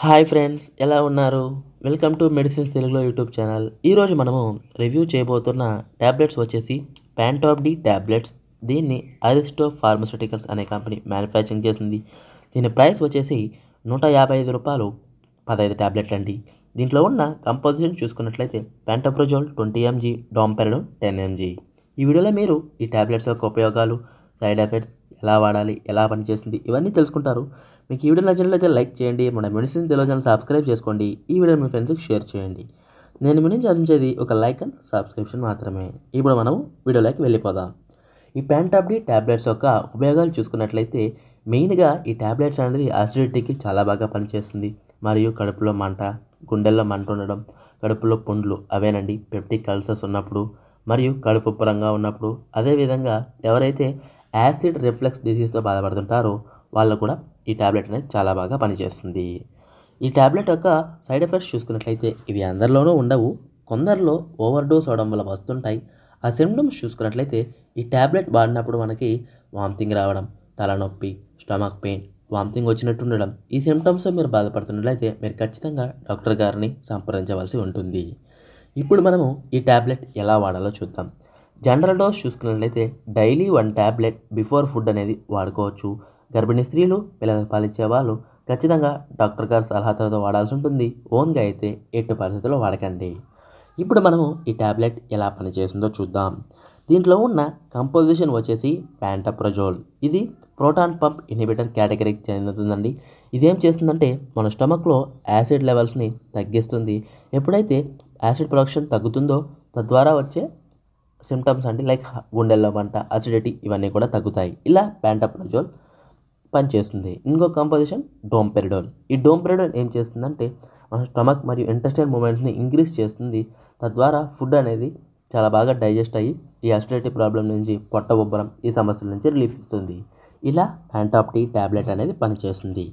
Hi friends, ఎలా ఉన్నారు? Welcome to medicines తెలుగులో యూట్యూబ్ ఛానల్. ఈరోజు మనము రివ్యూ చేయబోతున్న ట్యాబ్లెట్స్ వచ్చేసి ప్యాంటాప్ డి ట్యాబ్లెట్స్. దీన్ని అరిస్టో ఫార్మస్యూటికల్స్ అనే కంపెనీ మ్యానుఫ్యాక్చరింగ్ చేసింది. దీని ప్రైస్ వచ్చేసి రూ. 155, 15 ట్యాబ్లెట్లు అండి. దీంట్లో ఉన్న కంపోజిషన్ చూసుకున్నట్లయితే ప్యాంటోప్రజోల్ 20 mg, డాంపెరడోన్ 10 mg. ఈ వీడియోలో మీరు ఈ ట్యాబ్లెట్స్ యొక్క ఉపయోగాలు, సైడ్ ఎఫెక్ట్స్, ఎలా వాడాలి, ఎలా పనిచేస్తుంది, ఇవన్నీ తెలుసుకుంటారు. మీకు ఈ వీడియో నచ్చినట్లయితే లైక్ చేయండి, మన మెడిసిన్ తెలుగు ఛానల్ సబ్స్క్రైబ్ చేసుకోండి, ఈ వీడియో మీ ఫ్రెండ్స్కి షేర్ చేయండి. నేను మీ నుంచి ఆశించేది ఒక లైక్ అండ్ సబ్స్క్రిప్షన్ మాత్రమే. ఇప్పుడు మనం వీడియోలోకి వెళ్ళిపోదాం. ఈ ప్యాంటాప్ డి ట్యాబ్లెట్స్ యొక్క ఉపయోగాలు చూసుకున్నట్లయితే మెయిన్గా ఈ ట్యాబ్లెట్స్ అనేది అసిడిటీకి చాలా బాగా పనిచేస్తుంది. మరియు కడుపులో మంట, గుండెల్లో మంట ఉండడం, కడుపులో పుండ్లు అవేనండి పెప్టిక్ అల్సర్స్ ఉన్నప్పుడు, మరియు కడుపు ఉబ్బరంగా ఉన్నప్పుడు, అదేవిధంగా ఎవరైతే యాసిడ్ రిఫ్లక్స్ డిసీజ్తో బాధపడుతుంటారో వాళ్ళు కూడా ఈ ట్యాబ్లెట్ అనేది చాలా బాగా పనిచేస్తుంది. ఈ ట్యాబ్లెట్ యొక్క సైడ్ ఎఫెక్ట్స్ చూసుకున్నట్లయితే ఇవి అందరిలోనూ ఉండవు, కొందరిలో ఓవర్ డోస్ అవడం వల్ల వస్తుంటాయి. ఆ సిమ్టమ్స్ చూసుకున్నట్లయితే ఈ ట్యాబ్లెట్ వాడినప్పుడు మనకి వామిటింగ్ రావడం, తలనొప్పి, స్టమక్ పెయిన్, వామిటింగ్ వచ్చినట్టు ఉండడం, ఈ సిమ్టమ్స్ మీరు బాధపడుతున్నట్లయితే మీరు ఖచ్చితంగా డాక్టర్ గారిని సంప్రదించవలసి ఉంటుంది. ఇప్పుడు మనము ఈ ట్యాబ్లెట్ ఎలా వాడాలో చూద్దాం. జనరల్ డోస్ చూసుకున్నట్లయితే డైలీ 1 ట్యాబ్లెట్ బిఫోర్ ఫుడ్ అనేది వాడుకోవచ్చు. గర్భిణీ స్త్రీలు, పిల్లలకు పాలిచ్చే వాళ్ళు ఖచ్చితంగా డాక్టర్ గారి సలహాతో వాడాల్సి ఉంటుంది. ఓన్గా అయితే ఎట్టి పరిస్థితుల్లో వాడకండి. ఇప్పుడు మనము ఈ ట్యాబ్లెట్ ఎలా పనిచేస్తుందో చూద్దాం. దీంట్లో ఉన్న కంపోజిషన్ వచ్చేసి ప్యాంటోప్రజోల్. ఇది ప్రోటాన్ పంప్ ఇన్హిబిటర్ కేటగిరీకి చెందుతుందండి. ఇదేం చేస్తుందంటే మన స్టమక్లో యాసిడ్ లెవెల్స్ని తగ్గిస్తుంది. ఎప్పుడైతే యాసిడ్ ప్రొడక్షన్ తగ్గుతుందో తద్వారా వచ్చే సిమ్టమ్స్ అంటే లైక్ గుండెల్లో మంట, అసిడిటీ ఇవన్నీ కూడా తగ్గుతాయి. ఇలా ప్యాంటోప్రజోల్ పనిచేస్తుంది. ఇంకో కంపోజిషన్ డోంపెరడోన్. ఈ డోంపెరడోన్ ఏం చేస్తుందంటే మన స్టమక్ మరియు ఇంటెస్టైన్ మూమెంట్స్ని ఇంక్రీజ్ చేస్తుంది. తద్వారా ఫుడ్ అనేది చాలా బాగా డైజెస్ట్ అయ్యి ఈ అసిడిటీ ప్రాబ్లం నుంచి, పొట్ట ఉబ్బరం ఈ సమస్యల నుంచి రిలీఫ్ ఇస్తుంది. ఇలా ప్యాంటాప్ డి ట్యాబ్లెట్ అనేది పనిచేస్తుంది.